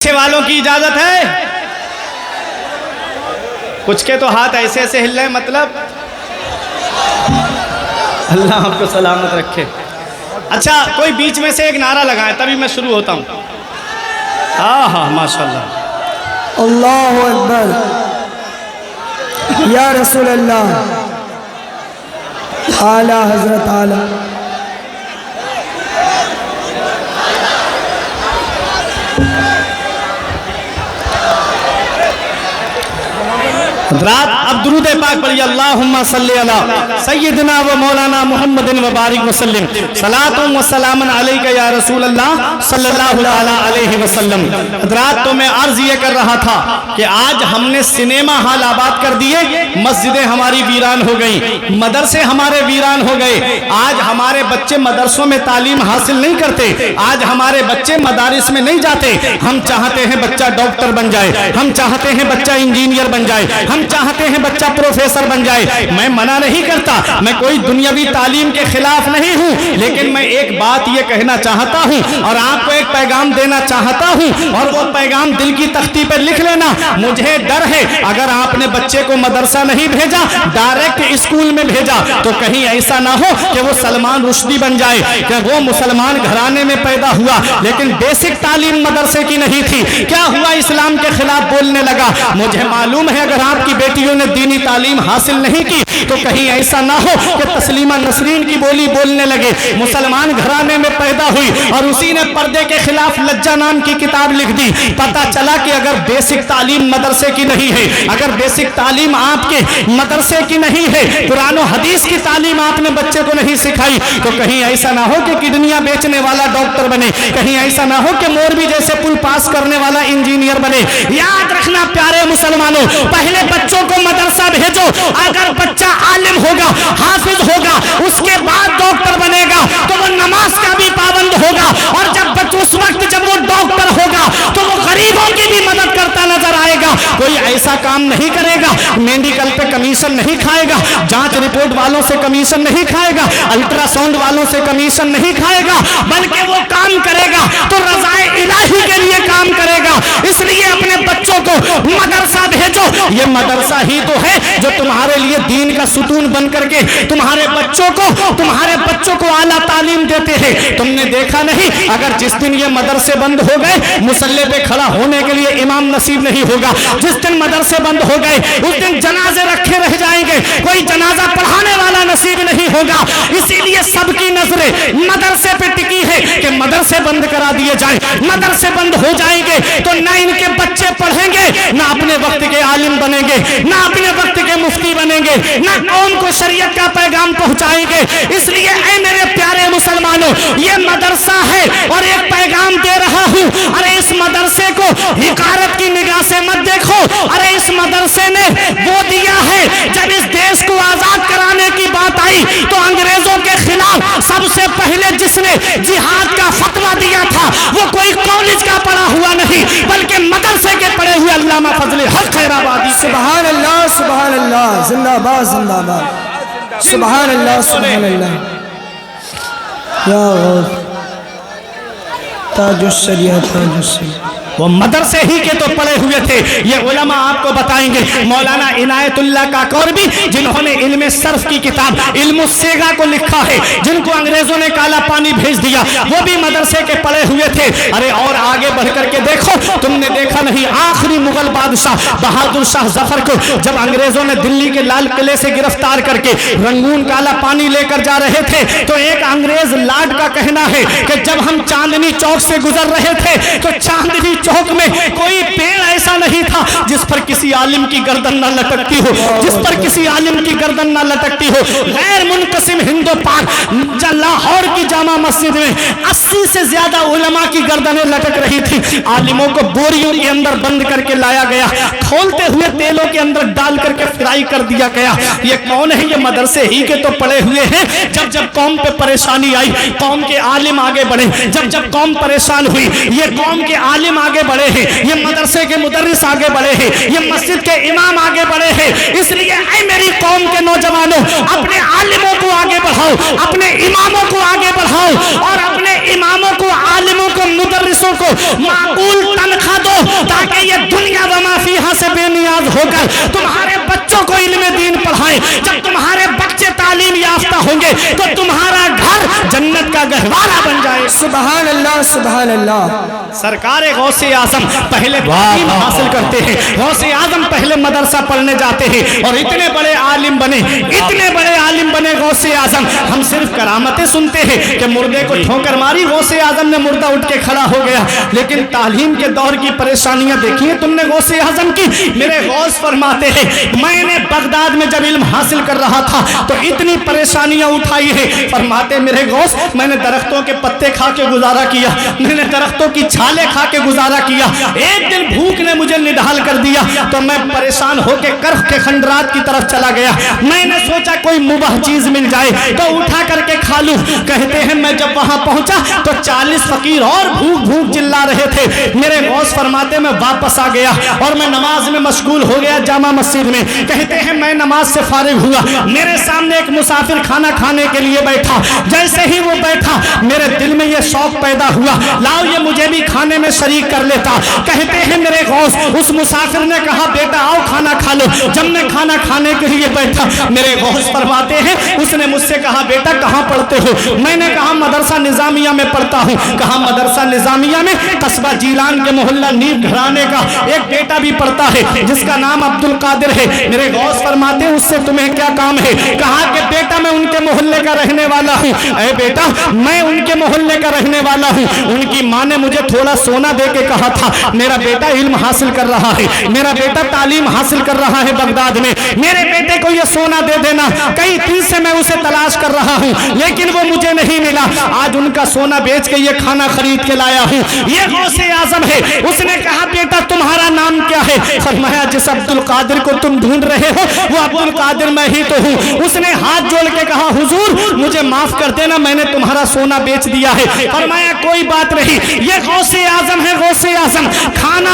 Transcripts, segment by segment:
پیچھے والوں کی اجازت ہے؟ کچھ کے تو ہاتھ ایسے ایسے ہل رہے ہیں، مطلب اللہ آپ کو سلامت رکھے۔ اچھا کوئی بیچ میں سے ایک نعرہ لگائے تبھی میں شروع ہوتا ہوں۔ ہاں ماشاءاللہ، اللہ اکبر، یا رسول اللہ، اعلیٰ حضرت اعلیٰ۔ حضرات اب درود پاک پڑھیے، اللہم صلی علی سیدنا و مولانا محمد و بارک وسلم، صلاۃ و سلام علیک یا رسول اللہ صلی اللہ علیہ وسلم۔ حضرات تو میں عرض یہ کر رہا تھا کہ آج ہم نے سنیما ہال آباد کر دیے، مسجدیں ہماری ویران ہو گئیں، مدرسے ہمارے ویران ہو گئے، آج ہمارے بچے مدرسوں میں تعلیم حاصل نہیں کرتے، آج ہمارے بچے مدارس میں نہیں جاتے۔ ہم چاہتے ہیں بچہ ڈاکٹر بن جائے، ہم چاہتے ہیں بچہ انجینئر بن جائے، ہم چاہتے ہیں بچہ پروفیسر بن جائے۔ میں منع نہیں کرتا، میں کوئی دنیاوی تعلیم کے خلاف نہیں ہوں، لیکن میں ایک بات یہ کہنا چاہتا ہوں اور آپ کو ایک پیغام دینا چاہتا ہوں، اور وہ پیغام دل کی تختی پر لکھ لینا۔ مجھے ڈر ہے اگر آپ نے بچے کو مدرسہ نہیں بھیجا، ڈائریکٹ اسکول میں بھیجا، تو کہیں ایسا نہ ہو کہ وہ سلمان رشدی بن جائے، کہ وہ مسلمان گھرانے میں پیدا ہوا لیکن بیسک تعلیم مدرسے کی نہیں تھی، کیا ہوا اسلام کے خلاف بولنے لگا۔ مجھے معلوم ہے اگر آپ کی بیٹیوں نے دینی تعلیم حاصل نہیں کی تو کہیں ایسا نہ ہو کہ تسلیمہ نسرین کی بولی بولنے لگے، مسلمان گھرانے میں پیدا ہوئی اور اسی نے پردے کے خلاف لجہ نام کی کتاب لکھ دی۔ پتہ چلا کہ اگر بیسک تعلیم مدرسے کی نہیں ہے، اگر بیسک تعلیم آپ کے مدرسے کی نہیں ہے، قرآن و حدیث کی تعلیم آپ نے بچے کو نہیں سکھائی، تو کہیں ایسا نہ ہو کہ کڈنیاں بیچنے والا ڈاکٹر بنے، کہیں ایسا نہ ہو کہ موربی جیسے پل پاس کرنے والا انجینئر بنے۔ یاد رکھنا پیارے مسلمانوں، پہلے بچوں کو مدرسہ بھیجو، اگر بچہ عالم ہوگا، حافظ ہوگا، اس کے بعد ڈاکٹر بنے گا تو وہ نماز کا بھی پابند ہوگا، اور جب اس وقت جب وہ ڈاکٹر ہوگا تو وہ غریبوں کی بھی مدد کرتا نظر آئے گا۔ کوئی ایسا کام نہیں کرے گا، میڈیکل پہ کمیشن نہیں کھائے گا، جانچ رپورٹ والوں سے کمیشن نہیں کھائے گا، الٹرا ساؤنڈ والوں سے کمیشن نہیں کھائے گا، بلکہ وہ کام کرے گا تو رضائے الہی کے لیے کام کرے گا۔ اس لیے اپنے بچوں کو مدرسہ بھیجو، یہ مدرسہ ہی تو ہے جو تمہارے لیے دین کا ستون بن کر کے تمہارے بچوں کو اعلیٰ تعلیم دیتے ہیں۔ تم نے دیکھا نہیں، اگر جس دن یہ مدرسے بند ہو گئے، مصلی پہ کھڑا ہونے کے لیے امام نصیب نہیں ہوگا، جس دن مدرسے بند ہو گئے اس دن جنازے رکھے رہ جائیں گے، کوئی جنازہ پڑھانے والا نصیب نہیں ہوگا۔ اسی لیے سب کی نظریں مدرسے پہ ٹکی ہے کہ مدرسے بند کرا دیے جائیں، مدرسے بند ہو جائیں گے تو نہ ان کے بچے پڑھیں گے، نہ اپنے وقت کے عالم بنیں گے، نہ اپنے وقت کے مفتی بنیں گے، نہ قوم کو شریعت کا پیغام پہنچائیں گے۔ اس لیے اے میرے پیارے مسلمانوں، یہ مدرسہ ہے اور ایک پیغام دے رہا ہوں، ارے اس مدرسے کو حقارت کی نگاہ سے مت دیکھو، ارے اس مدرسے نے وہ دیا ہے، جب اس دیش کو آزاد کرانے کی بات آئی تو انگریزوں کے خلاف سب سے پہلے جس نے جہاد کا فتویٰ دیا تھا وہ کوئی کالج کا پڑھا ہوا نہیں بلکہ مدرسے کے پڑھے ہوئے علامہ فضل حق خیرآبادی۔ سبحان اللہ، سبحان اللہ، زندہ باد، زندہ باد، سبحان اللہ، سبحان اللہ، یا تاج الشریعت، تاج الشریعت۔ وہ مدرسے ہی کے تو پڑے ہوئے تھے، یہ علماء آپ کو بتائیں گے۔ مولانا عنایت اللہ کاکوربی جنہوں نے علم صرف کی کتاب علم الصیغہ کو لکھا ہے، جن کو انگریزوں نے کالا پانی بھیج دیا، وہ بھی مدرسے کے پڑے ہوئے تھے۔ ارے اور آگے بڑھ کر کے دیکھو، تم نے دیکھا نہیں آخری مغل بادشاہ بہادر شاہ ظفر کو جب انگریزوں نے دلی کے لال قلعے سے گرفتار کر کے رنگون کالا پانی لے کر جا رہے تھے تو ایک انگریز لارڈ کا کہنا ہے کہ جب ہم چاندنی چوک سے گزر رہے تھے تو چاندنی چوک میں کوئی پیڑ ایسا نہیں تھا جس پر کسی عالم کی گردن نہ لٹکتی ہو، جس پر کسی عالم کی گردن نہ لٹکتی ہو۔ غیر منقسم ہند و پاک لاہور کی جامع مسجد میں 80 سے زیادہ علماء کی گردنیں لٹک رہی تھی، عالموں کو بوریوں کے اندر بند کر کے لایا گیا، کھولتے ہوئے تیلوں کے اندر ڈال کر کے فرائی کر دیا گیا۔ یہ کون ہے؟ یہ مدرسے ہی کے تو پڑے ہوئے ہیں۔ جب جب قوم پہ پریشانی آئی قوم کے عالم آگے بڑھے، جب جب قوم پریشان ہوئی یہ قوم کے عالم آگے بڑھے ہیں، یہ مدرسے کے مدرس آگے بڑھے ہیں، یہ مسجد کے امام آگے بڑھے ہیں۔ اس لیے اے میری قوم کے نوجوانوں، اپنے عالموں کو آگے بڑھاؤ، اپنے اماموں کو آگے بڑھاؤ اور اپنے اماموں کو، عالموں کو، مدرسوں کو معقول تنخواہ دو ہو کر تمہارے بچوں کو علم دین پڑھائیں. جب تمہارے بچے تعلیم یافتہ ہوں گے تو تمہارا گھر جنت کا گہوارہ بن جائے. سبحان اللہ سبحان اللہ. سرکار غوث اعظم پہلے تعلیم حاصل کرتے ہیں. غوث اعظم پہلے مدرسہ پڑھنے جاتے ہیں اور اتنے بڑے عالم بنے, اتنے بڑے عالم بنے غوث اعظم. ہم صرف کرامتیں سنتے ہیں کہ مردے کو ٹھوکر ماری, غوث اعظم نے مردہ اٹھ کے کھڑا ہو گیا, لیکن تعلیم کے دور کی پریشانیاں دیکھی ہیں تم نے غوث اعظم کی. میرے غوث فرماتے ہیں میں نے بغداد میں جب علم حاصل کر رہا تھا تو اتنی پریشانیاں اٹھائی ہیں. فرماتے میرے غوث میں نے درختوں کے پتے کھا کے گزارا کیا, میں نے درختوں کی چھالیں کھا کے گزارا کیا. ایک دن بھوک نے مجھے نڈھال کر دیا تو میں پریشان ہو کے کرخ کے کھنڈرات کی طرف چلا گیا. میں نے سوچا کوئی مباح چیز مل جائے تو اٹھا کر کے کھا لوں. کہتے ہیں میں جب وہاں پہنچا تو 40 فقیر اور بھوک بھوک چلا رہے تھے. میرے غوث فرماتے میں واپس آ گیا اور میں نماز میں مشغول ہو گیا جامع مسجد میں. کہتے ہیں میں نماز سے فارغ ہوا, میرے سامنے ایک مسافر کھانا کھانے کے لیے بیٹھا. جیسے ہی وہ بیٹھا میرے دل میں یہ شوق پیدا ہوا لاؤ یہ مجھے بھی کھانے میں شریک کر لیتا. کہتے ہیں میرے غوث اس مسافر نے کہا بیٹا آؤ کھانا کھا لو. جب میں کھانا کھانے کے لیے بیٹھا میرے غوث فرماتے ہیں اس نے مجھ سے کہا بیٹا کہاں پڑھتے ہو؟ میں نے کہا مدرسہ نظامیہ میں پڑھتا ہوں. کہا مدرسہ نظامیہ میں قصبہ جیلان کے محلہ نیب گھرانے کا ایک بیٹا بھی پڑھتا ہے جس کا نام عبد القادر ہے. میرے غوث فرماتے ہیں اس سے تمہیں کیا کام ہے؟ کہا کہ بیٹا میں ان کے محلے کا رہنے والا ہوں. اے بیٹا میں ان کے محلے کا رہنے والا ہوں. ان کی ماں نے مجھے تھوڑا سونا دے کے کہا تھا میرا بیٹا علم حاصل کر رہا ہے, میرا بیٹا تعلیم حاصل کر رہا ہے بغداد میں, میرے بیٹے کو یہ سونا دے دینا. کئی دن سے میں اسے تلاش کر رہا ہوں لیکن وہ مجھے نہیں ملا. آج ان کا سونا بیچ کے یہ کھانا خرید کے لایا ہوں. یہ غوث اعظم ہے. اس نے کہا بیٹا تمہارا نام کیا ہے؟ فرمایا جس عبد القادر کو تم ڈھونڈ رہے ہو وہ عبد القادر میں ہی تو ہوں. اس نے ہاتھ جوڑ کے کہا حضور مجھے معاف کر دینا میں نے تمہارا سونا بیچ دیا ہے. فرمایا کوئی بات نہیں, یہ غوث اعظم ہے. غوث اعظم کھانا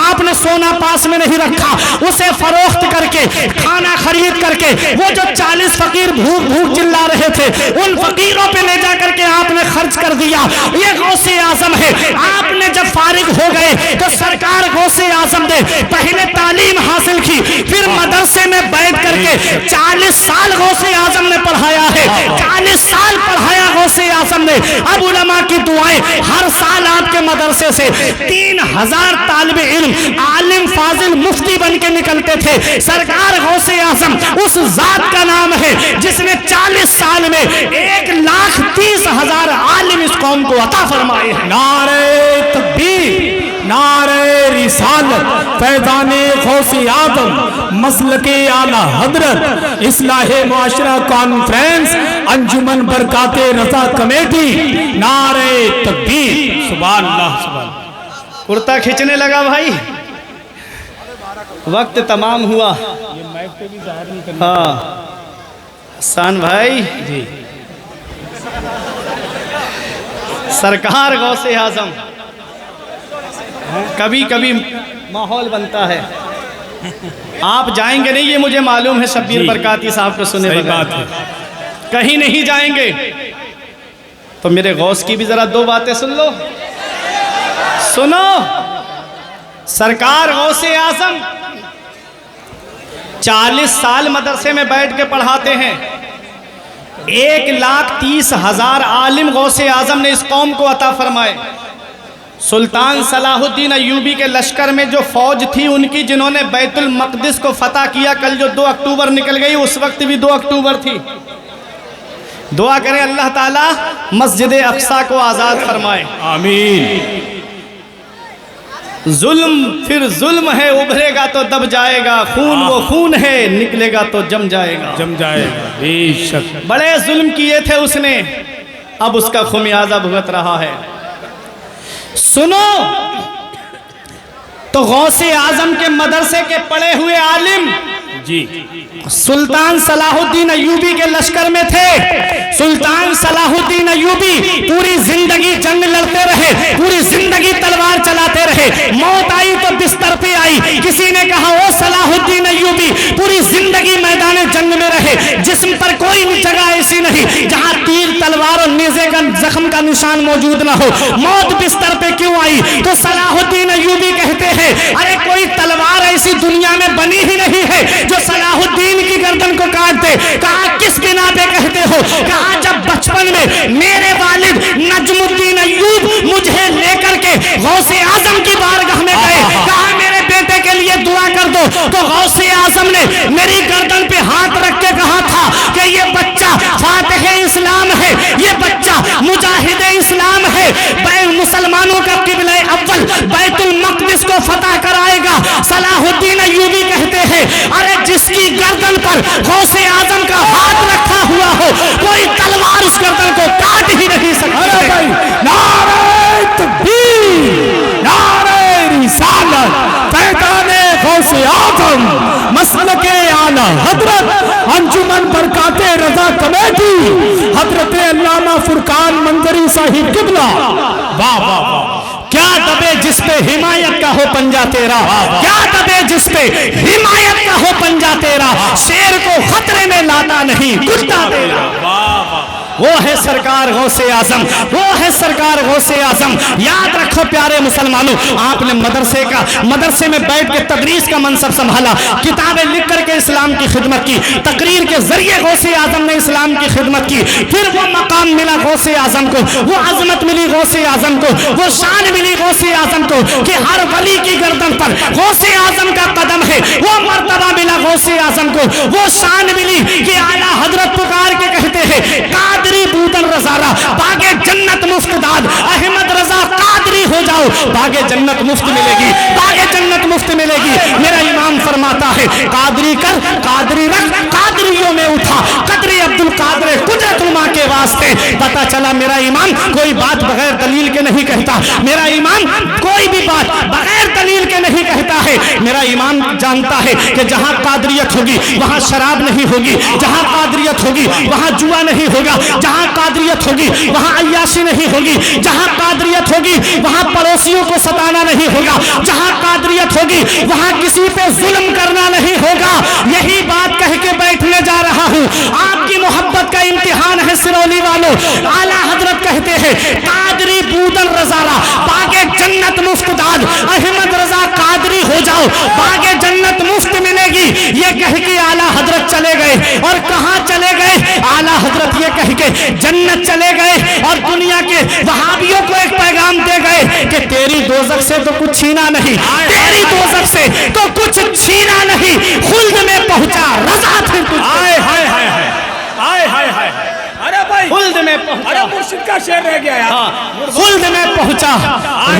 آپ نے سونا پاس میں نہیں رکھا, اسے فروخت کر کے کھانا خرید کر کے وہ جو 40 فقیر بھوک بھوک چلا رہے تھے ان فقیروں پہ لے جا کر کے آپ نے خرچ کر دیا. یہ غوث اعظم ہے. آپ نے جب فارغ ہو گئے تو سرکار غوث اعظم نے پہلے تعلیم حاصل کی, پھر مدرسے میں بیٹھ کر کے 40 سال غوث اعظم نے پڑھایا ہے. 40 سال پڑھایا غوث اعظم نے. اب علماء کی دعائیں ہر سال آپ کے مدرسے سے 3000 طالب علم عالم فاضل مفتی بن کے نکلتے تھے. سرکار غوث اعظم اس ذات کا نام ہے جس نے 40 سال میں 1,30,000 عالم اس قوم کو عطا فرمائے ہیں. نعرہ تکبیر, نعرہ رسالت, فیضان غوث اعظم, مسلک اعلی حضرت, اصلاح معاشرہ کانفرنس, انجمن برکات رضا کمیٹی. نعرہ تکبیر. سبحان اللہ سبحان اللہ. کرتا کھچنے لگا بھائی, وقت تمام ہوا. ہاں حسان بھائی جی, سرکار غوث اعظم کبھی کبھی ماحول بنتا ہے. آپ جائیں گے نہیں یہ مجھے معلوم ہے, شبیر برکاتی صاحب کو سنے بغیر کہیں نہیں جائیں گے. تو میرے غوث کی بھی ذرا 2 باتیں سن لو. سنو, سرکار غوث اعظم 40 سال مدرسے میں بیٹھ کے پڑھاتے ہیں. 1,30,000 عالم غوث اعظم نے اس قوم کو عطا فرمائے. سلطان صلاح الدین ایوبی کے لشکر میں جو فوج تھی ان کی جنہوں نے بیت المقدس کو فتح کیا, کل جو 2 اکتوبر نکل گئی اس وقت بھی 2 اکتوبر تھی. دعا کریں اللہ تعالیٰ مسجد اقصی کو آزاد فرمائے. آمین. ظلم پھر ظلم ہے, ابھرے گا تو دب جائے گا. خون وہ خون ہے, نکلے گا تو جم جائے گا. جم جائے گا بے شک. بڑے ظلم کیے تھے اس نے, اب اس کا خمیازہ بھگت رہا ہے. سنو, تو غوث اعظم کے مدرسے کے پڑھے ہوئے عالم جی سلطان صلاح الدین ایوبی کے لشکر میں تھے. سلطان صلاح الدین ایوبی پوری زندگی جنگ لڑتے رہے, پوری زندگی تلوار چلاتے رہے. موت آئی تو بستر پہ آئی. کسی نے کہا او صلاح الدین ایوبی پوری زندگی میدان جنگ میں رہے, جسم پر کوئی جگہ ایسی نہیں جہاں تیر تلوار اور نیزے کا زخم کا نشان موجود نہ ہو. موت بستر پہ کیوں آئی؟ تو صلاح الدین ایوبی کہتے کہتے ہیں ارے کوئی تلوار ایسی دنیا میں بنی ہی نہیں ہے جو صلاح الدین کی گردن کو کاٹ دے. کہا کس بنا پہ کہتے ہو؟ کہا جب بچپن میں میرے والد نجم الدین ایوب مجھے لے کر کے غوث اعظم کی بارگاہ میں گئے, کہا میرے بیٹے کے لیے دعا کر دو, تو غوث اعظم نے میری گردن پہ ہاتھ رکھ کے کہا تھا کہ یہ بچہ فاتح اسلام ہے, یہ بچہ مجاہد اسلام ہے, مسلمانوں کا قبلہ اول بیت المقدس کو فتح کرائے گا. صلاح الدین ایوبی کہتے ہیں ارے جس کی گردن پر غوث اعظم کا ہاتھ رکھا ہوا ہو کوئی تلوار اس گردن کو کاٹ ہی نہیں سکتی. نعرہ تکبیر, نعرہ رسالت, فیضان غوث اعظم, مسلک اعلی حضرت انجمن برکات رضا کمیٹی حضرت علامہ فرقان منظری صاحب قبلہ. واہ واہ واہ, کیا دبے جس پہ حمایت کا ہو پنجہ تیرا, کیا دبے جس پہ حمایت کا ہو پنجہ تیرا, شیر کو خطرے میں لاتا نہیں کتا تیرا. وہ ہے سرکار غوث اعظم, وہ ہے سرکار غوث اعظم. یاد رکھو پیارے مسلمانوں, آپ نے مدرسے میں بیٹھ کے تدریس کا منصب سنبھالا, کتابیں لکھ کر کے اسلام کی خدمت کی, تقریر کے ذریعے غوث اعظم نے اسلام کی خدمت کی. پھر وہ مقام ملا غوث اعظم کو, وہ عظمت ملی غوث اعظم کو, وہ شان ملی غوث اعظم کو کہ ہر ولی کی گردن پر غوث اعظم کا قدم ہے. وہ مرتبہ ملا غوث اعظم کو, وہ شان ملی کہ اعلیٰ حضرت پکار کے کہتے ہیں قادری بودن رضارہ باغ جنت مفت داد, احمد رضا قادری ہو جاؤ باغ جنت مفت ملے گی, باغ جنت مفت ملے گی. میرا امام فرماتا ہے قادری کر قادری رکھ, قادریوں میں اٹھا قدری عبد القادر قدرت الما کے واسطے. پتا چلا میرا امام کوئی بات بغیر دلیل کے نہیں کہتا, میرا امام کوئی بھی بات بغیر دلیل کے نہیں کہتا ہے. میرا امام جانتا ہے کہ جہاں قادریت ہوگی وہاں شراب نہیں ہوگی, جہاں قادریت ہوگی وہاں جوا نہیں ہوگا, جہاں قادریت ہوگی وہاں عیاشی نہیں ہوگی, جہاں قادریت ہوگی وہاں پڑوسیوں کو ستانا نہیں ہوگا, جہاں قادریت ہوگی وہاں کسی پہ ظلم کرنا نہیں ہوگا. یہی بات کہہ کے بیٹھنے جا رہا ہوں. آپ کی محبت کا امتحان ہے سرولی والوں. اعلیٰ حضرت کہتے ہیں قادری بودن رضارہ باغ جنت مفت داد, احمد رضا قادری ہو جاؤ باغ جنت مفت ملے گی. یہ کہہ کے اعلیٰ حضرت چلے گئے, اور کہاں چلے گئے؟ اعلیٰ حضرت یہ کہہ کے جنت چلے گئے اور دنیا کے وہابیوں کو ایک پیغام دے گئے کہ تیری دوزخ سے تو کچھ چھینا نہیں, تیری دوزخ سے تو کچھ چھینا نہیں, خلد میں پہنچا رضا پھر تجھ کو. ہائے ہائے ہائے ہائے ہائے ہائے ہائے, ارے بھائی خلد میں پہنچا, ارے مرشد کا شعر رہ گیا یار, خلد میں پہنچا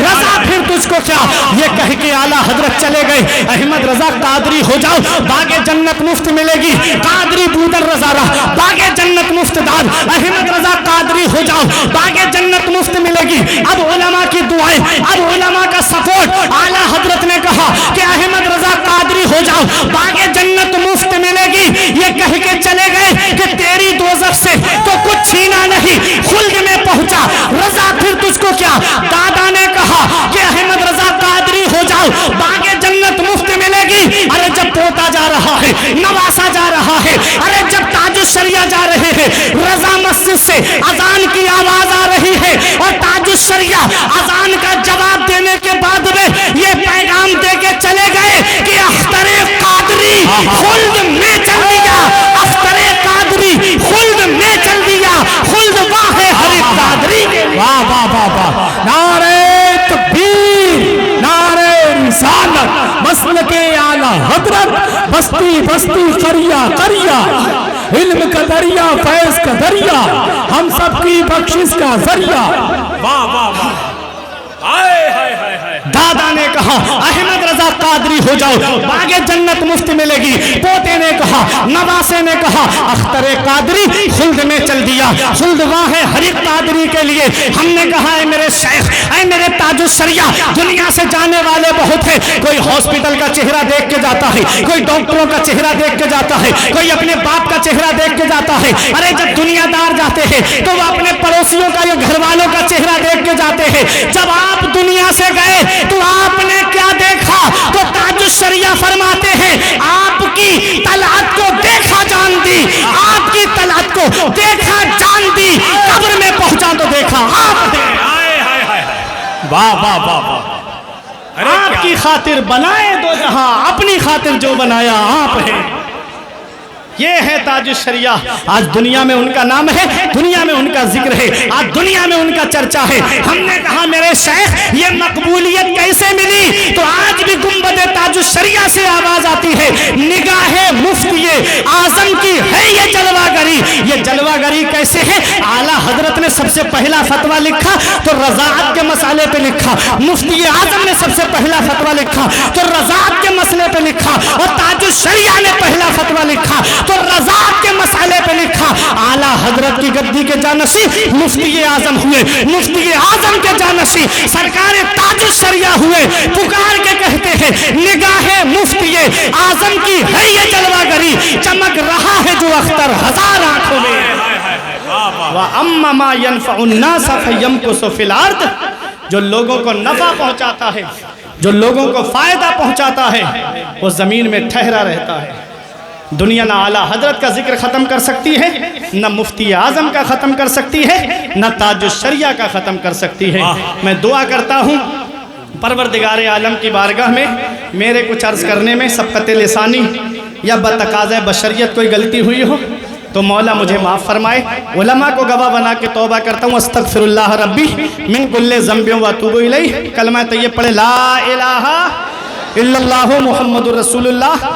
رضا پھر تجھ کو کیا. یہ کہہ کے اعلیٰ حضرت چلے گئے احمد رضا قادری ہو جاؤ باغ جنت مفت ملے گی, قادری بودن رضارہ باغ جنت مفت داد, احمد رضا قادری ہو جاؤ باغ جنت مفت ملے گی. اب علماء کی دعائیں, اب علماء کا سپورٹ. اعلیٰ حضرت نے کہا کہ احمد رضا قادری ہو جاؤ باغ جنت مفت ملے گی. یہ کہہ کے چلے گئے کہ تیری دوزخ سے تو کچھ چھینا نہیں, خلد میں پہنچا رضا پھر تجھ کو کیا. دادا نے کہا کہ احمد رضا قادری ہو جاؤ باغ جنت مفت ملے گی. ارے جب پوتا جا رہا ہے, نواسا جا رہا ہے, ارے جب تاج الشریعہ جا رہے ہیں, رضا مسجد سے اذان کی آواز آ رہی ہے اور تاج الشریعہ اذان کا جواب دینے کے بعد میں یہ پیغام دے کے چلے گئے کہ اختر قادری خلد میں چل دیا, اختر قادری خلد میں چل دیا, خلد واہ ہے ہر قادری. واہ واہ واہ واہ, نعرہ تکبیر, نعرہ رسالت, مسلک اعلی حضرت, بستی بستی قریہ قریہ, علم کا دریا فیض کا دریا, ہم سب کی بخشش کا ذریعہ. واہ واہ واہ, ہائے ہائے ہائے ہائے. دادا نے کہا احمد رضا قادری ہو جاؤ باغ جنت مفت ملے گی. پوتے نے کہا, نواسے نے کہا اختر قادری خلد میں چل دیا, خلد وہاں ہے ہر ایک قادری کے لیے. ہم نے کہا اے میرے شیخ, اے میرے تاج الشریعہ, دنیا سے جانے والے بہت ہیں, کوئی ہاسپٹل کا چہرہ دیکھ کے جاتا ہے, کوئی ڈاکٹروں کا چہرہ دیکھ کے جاتا ہے, کوئی اپنے باپ کا چہرہ دیکھ کے جاتا ہے. ارے جب دنیا دار جاتے ہیں تو وہ اپنے پڑوسیوں کا یا گھر والوں کا چہرہ دیکھ کے جاتے ہیں. جب آپ دنیا سے گئے تو آپ نے کیا دیکھا؟ تو تاج الشریعہ فرماتے ہیں آپ کی طلعت کو دیکھا جان دی, آپ کی طلعت کو دیکھا جان دی, قبر میں پہنچا تو دیکھا آپ. واہ واہ واہ واہ, آپ کی خاطر بنائے دو جہاں، اپنی خاطر جو بنایا آپ ہے۔ یہ ہے تاج الشریعہ۔ آج دنیا میں ان کا نام ہے، دنیا میں ان کا ذکر ہے، آج دنیا میں ان کا چرچا ہے۔ ہم نے کہا میرے شیخ یہ مقبولیت کیسے ملی؟ تو آج بھی گنبد تاج الشریعہ سے آواز آتی ہے، نگاہ مفتی اعظم کی ہے یہ جلوہ گری۔ یہ جلوہ گری کیسے ہے؟ اعلیٰ حضرت نے سب سے پہلا فتویٰ لکھا تو رضاعت کے مسئلے پہ لکھا، مفتی اعظم نے سب سے پہلا فتویٰ لکھا تو رضاعت کے مسئلے پہ لکھا، اور تاج الشریعہ نے پہلا فتویٰ لکھا تو رضاعت کے مسئلے پہ لکھا۔ اعلیٰ حضرت کی گدی کے جانشین مفتی اعظم ہوئے، مفتی اعظم کے جانشین سرکار تاج الشریعہ ہوئے۔ پکار کے کہتے ہیں نگاہ مفتی اعظم کی ہے یہ جلوہ گری، چمک رہا ہے جو اختر ہزار آنکھوں میں۔ وَأَمَّا مَا يَنْفَعُ النَّاسَ فَيَمْكُثُ فِي الْأَرْضِ، جو لوگوں کو نفع پہنچاتا ہے، جو لوگوں کو فائدہ پہنچاتا ہے، وہ زمین میں ٹھہرا رہتا ہے۔ دنیا نہ اعلیٰ حضرت کا ذکر ختم کر سکتی ہے، نہ مفتی اعظم کا ختم کر سکتی ہے، نہ تاج الشریعہ کا ختم کر سکتی ہے۔ میں دعا کرتا ہوں پروردگار عالم کی بارگاہ میں میرے کچھ عرض کرنے میں سبقت لسانی یا بتقاضۂ بشریت کوئی غلطی ہوئی ہو تو مولا مجھے معاف فرمائے۔ علماء کو گواہ بنا کے توبہ کرتا ہوں، استغفر اللہ ربی من کل ذنب و اتوب الیہ۔ کلمہ طیب پڑھے لا الہ الا اللہ محمد الرسول اللہ۔